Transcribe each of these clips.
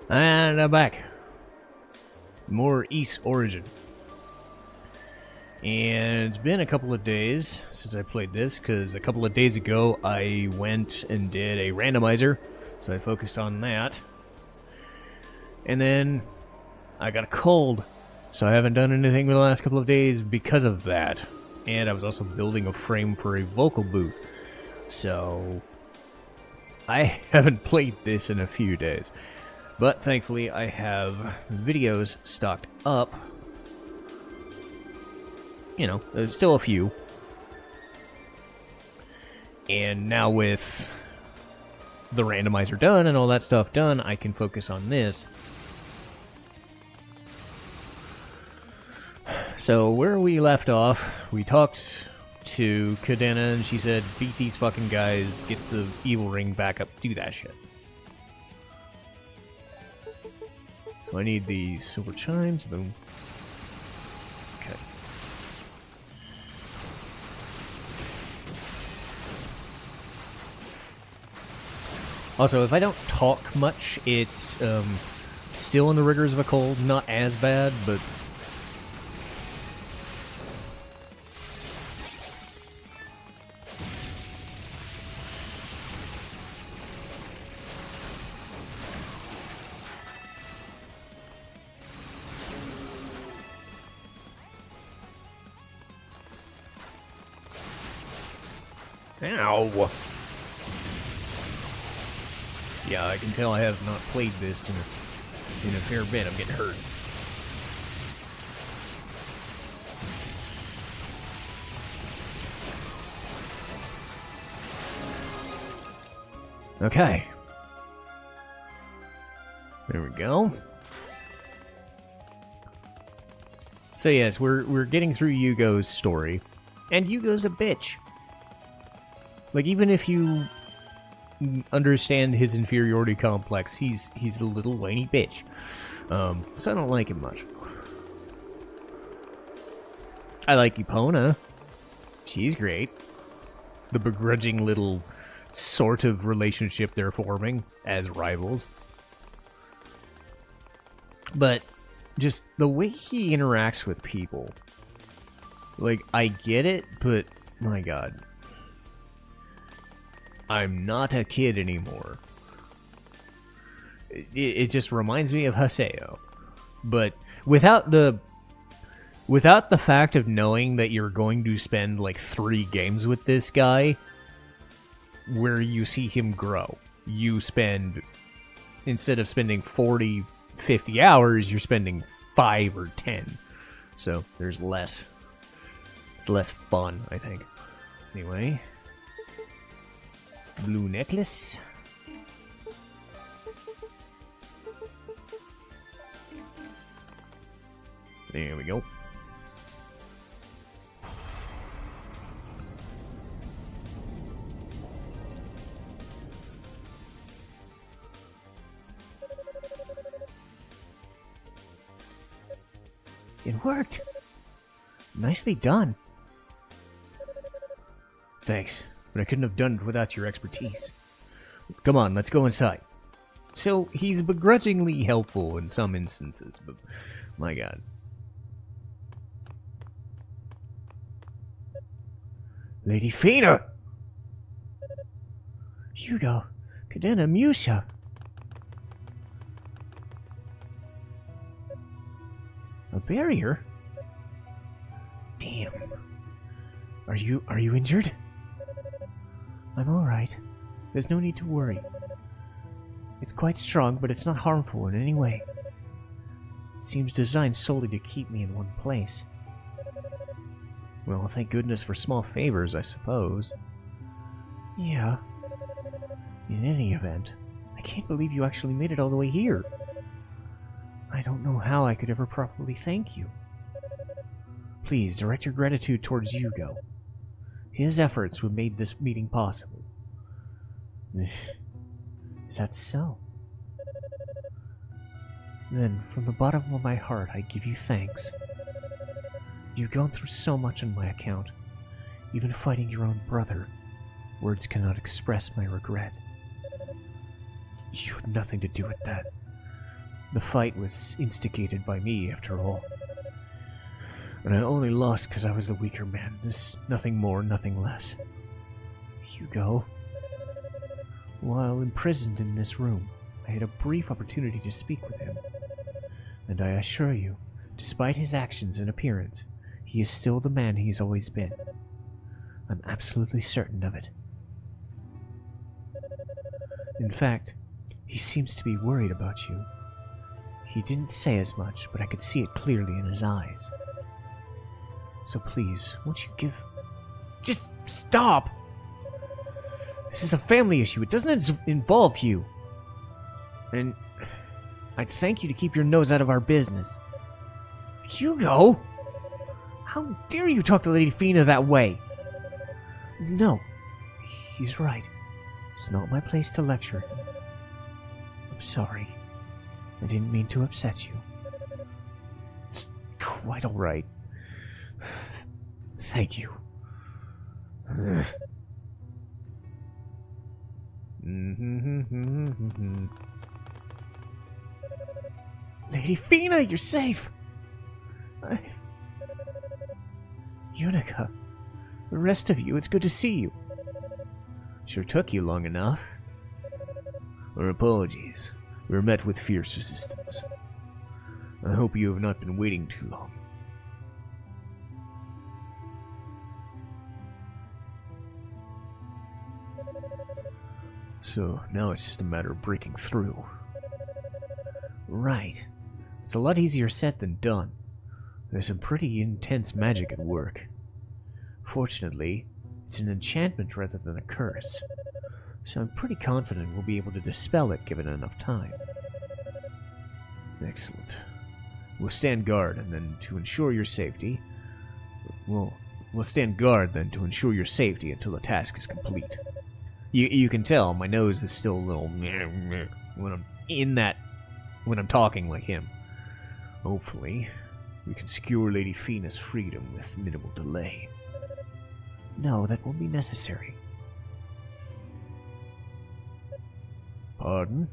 And I'm back. More East Origin. And it's been a couple of days since I played this, because a couple of days ago I went and did a randomizer, so I focused on that. And then I got a cold, so I haven't done anything for the last couple of days because of that. And I was also building a frame for a vocal booth, so I haven't played this in a few days. But thankfully I have videos stocked up. You know, there's still a few. And now with the randomizer done and all that stuff done, I can focus on this. So where we left off, we talked to Cadena and she said, beat these fucking guys, get the evil ring back up, do that shit. So I need the silver chimes, boom. Okay. Also, if I don't talk much, it's still in the rigors of a cold, not as bad, but ow! Yeah, I can tell I have not played this in a fair bit. I'm getting hurt. Okay. There we go. So yes, we're getting through Hugo's story. And Hugo's a bitch. Like, even if you understand his inferiority complex, he's a little whiny bitch. So I don't like him much. I like Epona. She's great. The begrudging little sort of relationship they're forming as rivals. But just the way he interacts with people. Like, I get it, but my god. I'm not a kid anymore. It just reminds me of Haseo. But without the fact of knowing that you're going to spend like 3 games with this guy where you see him grow. You spend, instead of spending 40, 50 hours, you're spending 5 or 10. So there's less. It's less fun, I think. Anyway. Blue necklace. There we go. It worked. Nicely done. Thanks. But I couldn't have done it without your expertise. Come on, let's go inside. So, he's begrudgingly helpful in some instances, but my god. Lady Feena! Hugo, Cadena, Musa. A barrier? Damn. Are you injured? I'm alright. There's no need to worry. It's quite strong, but it's not harmful in any way. It seems designed solely to keep me in one place. Well, thank goodness for small favors, I suppose. Yeah. In any event, I can't believe you actually made it all the way here. I don't know how I could ever properly thank you. Please, direct your gratitude towards Hugo. His efforts would made this meeting possible. Is that so? Then, from the bottom of my heart, I give you thanks. You've gone through so much on my account, even fighting your own brother. Words cannot express my regret. You had nothing to do with that. The fight was instigated by me, after all. And I only lost because I was the weaker man. There's nothing more, nothing less. Hugo, while imprisoned in this room, I had a brief opportunity to speak with him. And I assure you, despite his actions and appearance, he is still the man he's always been. I'm absolutely certain of it. In fact, he seems to be worried about you. He didn't say as much, but I could see it clearly in his eyes. So please, won't you give... Just stop! This is a family issue. It doesn't involve you. And I'd thank you to keep your nose out of our business. Hugo! How dare you talk to Lady Feena that way? No, he's right. It's not my place to lecture him. I'm sorry. I didn't mean to upset you. It's quite all right. Thank you. Lady Feena, you're safe! Unica, the rest of you, it's good to see you. Sure took you long enough. Our apologies. We were met with fierce resistance. I hope you have not been waiting too long. So, now it's just a matter of breaking through. Right. It's a lot easier said than done. There's some pretty intense magic at work. Fortunately, it's an enchantment rather than a curse, so I'm pretty confident we'll be able to dispel it given enough time. Excellent. We'll stand guard, and then to ensure your safety... We'll stand guard, then, to ensure your safety until the task is complete. You can tell my nose is still a little when I'm talking like him. Hopefully, we can secure Lady Feena's freedom with minimal delay. No, that won't be necessary. Pardon?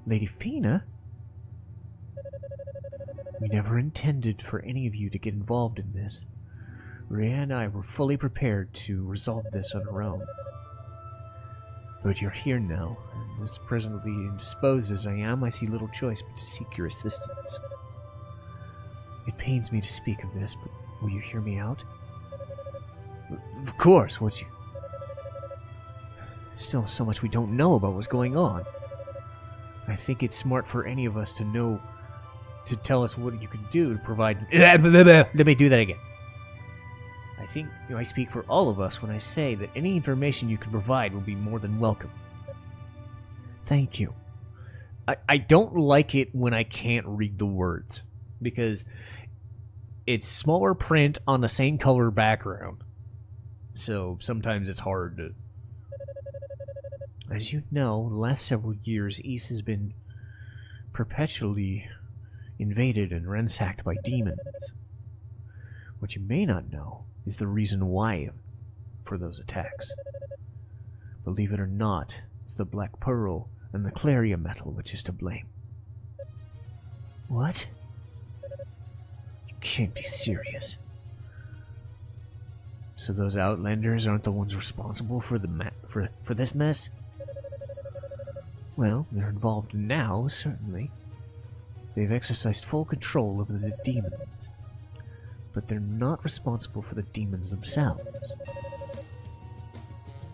Lady Feena? We never intended for any of you to get involved in this. Rhea and I were fully prepared to resolve this on our own. But you're here now, and as presently indisposed as I am, I see little choice but to seek your assistance. It pains me to speak of this, but will you hear me out? Of course, won't you? Still so much we don't know about what's going on. I think it's smart for any of us to know, to tell us what you can do to provide... Let me do that again. I think I speak for all of us when I say that any information you can provide will be more than welcome. Thank you. I don't like it when I can't read the words, because it's smaller print on the same color background. So sometimes it's hard to... As you know, the last several years, East has been perpetually invaded and ransacked by demons. What you may not know is the reason why for those attacks. Believe it or not, it's the Black Pearl and the Claria metal which is to blame. What? You can't be serious. So those Outlanders aren't the ones responsible for the for this mess? Well, they're involved now, certainly. They've exercised full control over the demons. But they're not responsible for the demons themselves.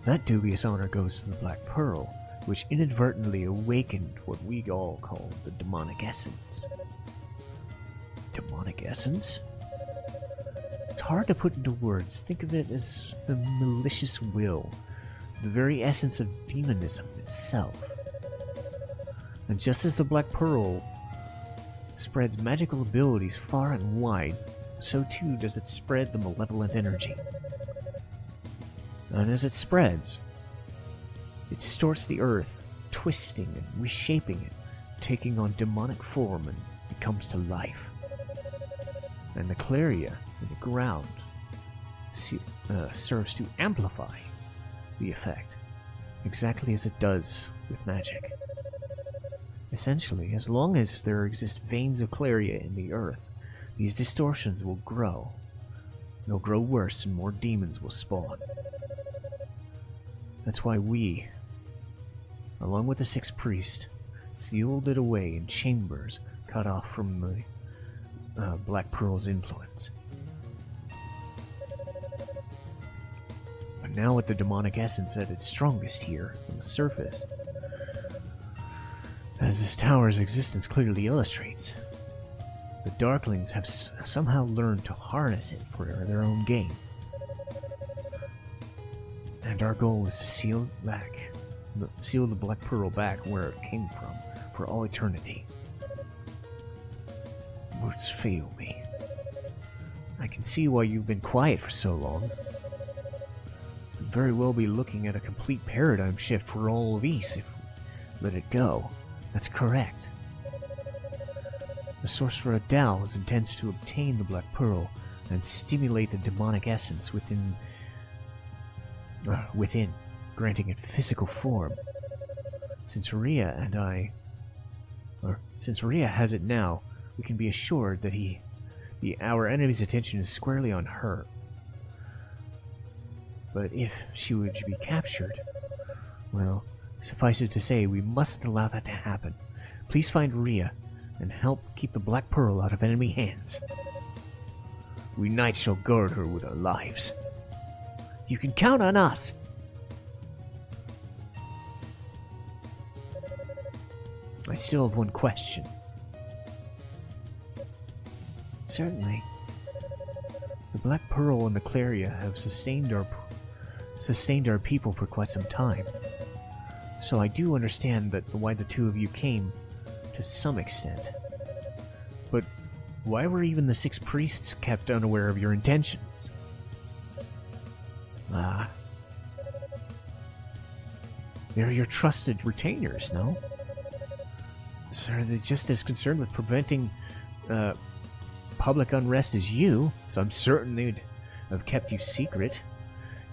That dubious honor goes to the Black Pearl, which inadvertently awakened what we all call the demonic essence. Demonic essence? It's hard to put into words. Think of it as the malicious will, the very essence of demonism itself. And just as the Black Pearl spreads magical abilities far and wide, so too does it spread the malevolent energy. And as it spreads, it distorts the earth, twisting and reshaping it, taking on demonic form, and it comes to life. And the Claria in the ground serves to amplify the effect, exactly as it does with magic. Essentially, as long as there exist veins of Claria in the earth, these distortions will grow. They'll grow worse and more demons will spawn. That's why we, along with the 6 priests, sealed it away in chambers cut off from the Black Pearl's influence. But now with the demonic essence at its strongest here, on the surface, as this tower's existence clearly illustrates, the Darklings have somehow learned to harness it for their own gain. And our goal is to seal the Black Pearl back where it came from for all eternity. Words fail me. I can see why you've been quiet for so long. Could very well be looking at a complete paradigm shift for all of East if we let it go. That's correct. The Sorcerer Dow's intends to obtain the Black Pearl and stimulate the demonic essence within, granting it physical form. Since Rhea has it now, we can be assured that our enemy's attention is squarely on her. But if she were to be captured, well, suffice it to say, we mustn't allow that to happen. Please find Rhea and help keep the Black Pearl out of enemy hands. We knights shall guard her with our lives. You can count on us. I still have one question. Certainly. The Black Pearl and the Claria have sustained our people for quite some time. So I do understand that why the two of you came, to some extent. But why were even the 6 priests kept unaware of your intentions? They're your trusted retainers, no? So are they just as concerned with preventing public unrest as you? So I'm certain they'd have kept you secret.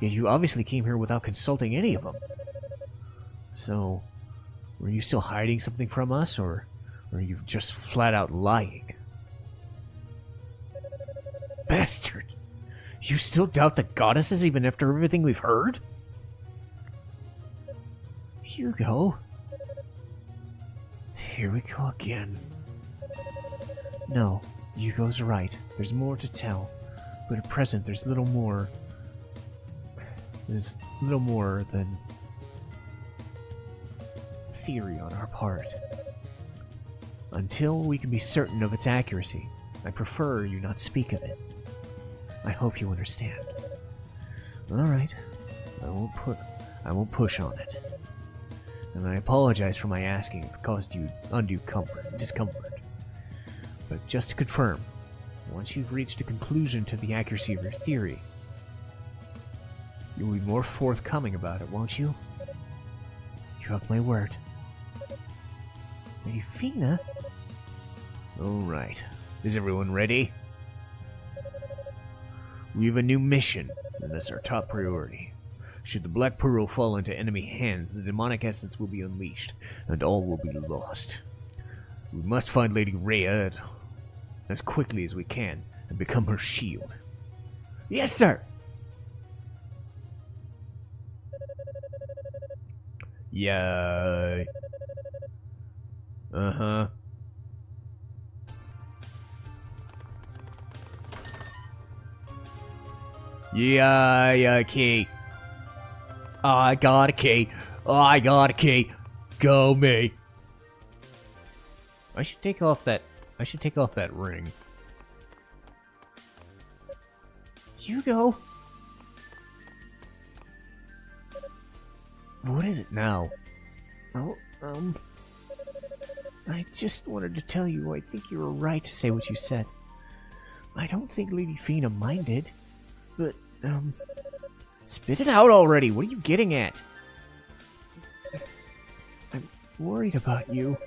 Yet you obviously came here without consulting any of them. So, were you still hiding something from us, or are you just flat out lying? Bastard! You still doubt the goddesses even after everything we've heard? Hugo? Here we go again. No, Hugo's right. There's more to tell. But at present, there's little more than theory on our part. Until we can be certain of its accuracy, I prefer you not speak of it. I hope you understand. Alright, I won't push on it. And I apologize for my asking if it caused you undue discomfort. But just to confirm, once you've reached a conclusion to the accuracy of your theory, you'll be more forthcoming about it, won't you? You have my word. Lady Feena? Alright. Is everyone ready? We have a new mission, and that's our top priority. Should the Black Pearl fall into enemy hands, the demonic essence will be unleashed, and all will be lost. We must find Lady Rhea as quickly as we can, and become her shield. Yes, sir! Yeah. Uh-huh. Yeah, key. I got a key. I got a key. Go me. I should take off that ring. Hugo. What is it now? Oh, I just wanted to tell you I think you were right to say what you said. I don't think Lady Feena minded, but, spit it out already! What are you getting at? I'm worried about you.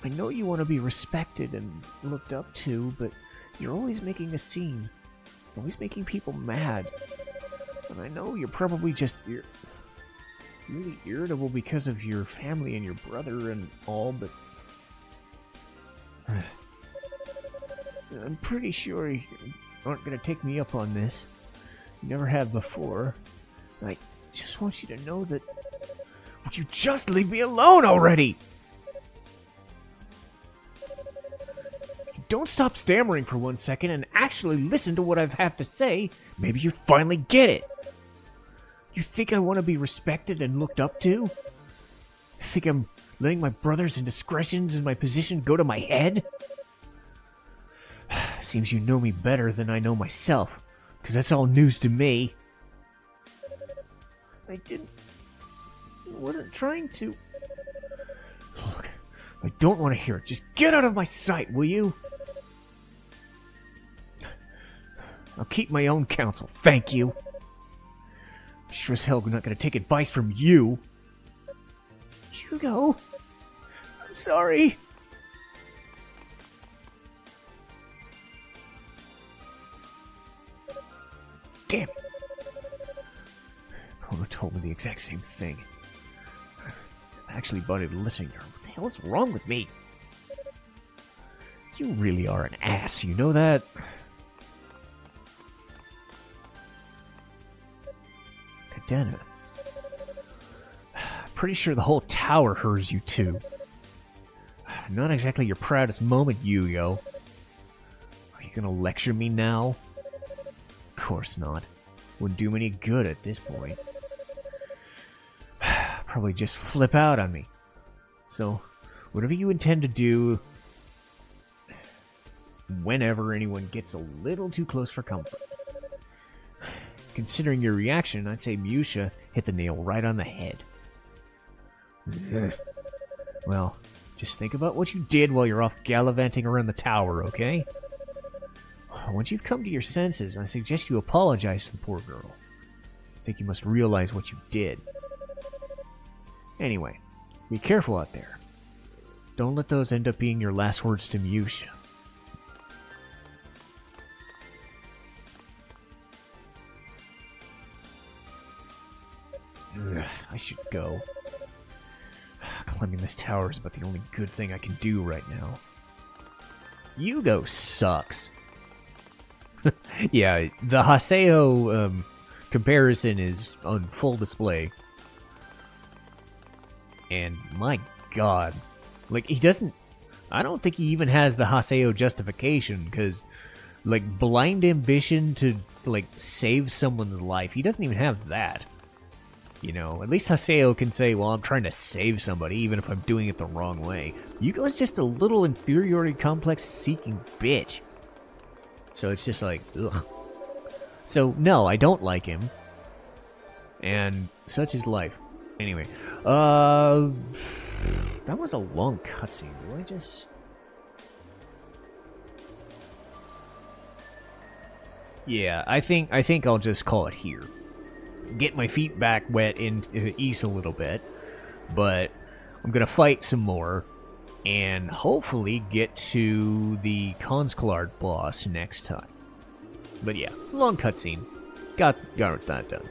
I know you want to be respected and looked up to, but you're always making a scene. Always making people mad. And I know you're probably just really irritable because of your family and your brother and all, but I'm pretty sure you aren't gonna take me up on this. You never have before. I just want you to know that... Would you just leave me alone already? Don't stop stammering for 1 second and actually listen to what I have to say. Maybe you'd finally get it. You think I want to be respected and looked up to? You think I'm letting my brother's indiscretions in my position go to my head? Seems you know me better than I know myself, because that's all news to me. I wasn't trying to... Look, I don't want to hear it. Just get out of my sight, will you? I'll keep my own counsel, thank you. Sure as hell not gonna take advice from you. Hugo, I'm sorry. Damn it. Pona told me the exact same thing. I actually bothered listening to her. What the hell is wrong with me? You really are an ass, you know that? Kadena. Pretty sure the whole tower hears you too. Not exactly your proudest moment, Hugo. Are you gonna lecture me now? Of course not. Wouldn't do me any good at this point. Probably just flip out on me. So, whatever you intend to do, whenever anyone gets a little too close for comfort. Considering your reaction, I'd say Musha hit the nail right on the head. Well, just think about what you did while you're off gallivanting around the tower, okay? Once you've come to your senses, I suggest you apologize to the poor girl. I think you must realize what you did. Anyway, be careful out there. Don't let those end up being your last words to Musha. I should go. Climbing this tower is about the only good thing I can do right now. Hugo sucks. Yeah, the Haseo comparison is on full display. And my god. Like, he doesn't... I don't think he even has the Haseo justification, because, like, blind ambition to, like, save someone's life, he doesn't even have that. You know, at least Haseo can say, well, I'm trying to save somebody, even if I'm doing it the wrong way. Yugo's just a little inferiority complex-seeking bitch. So it's just like, ugh. So, no, I don't like him. And such is life. Anyway, that was a long cutscene. Do I just... Yeah, I think I'll just call it here. Get my feet back wet in East a little bit, but I'm gonna fight some more and hopefully get to the Consklard boss next time. But yeah, long cutscene. Got that done.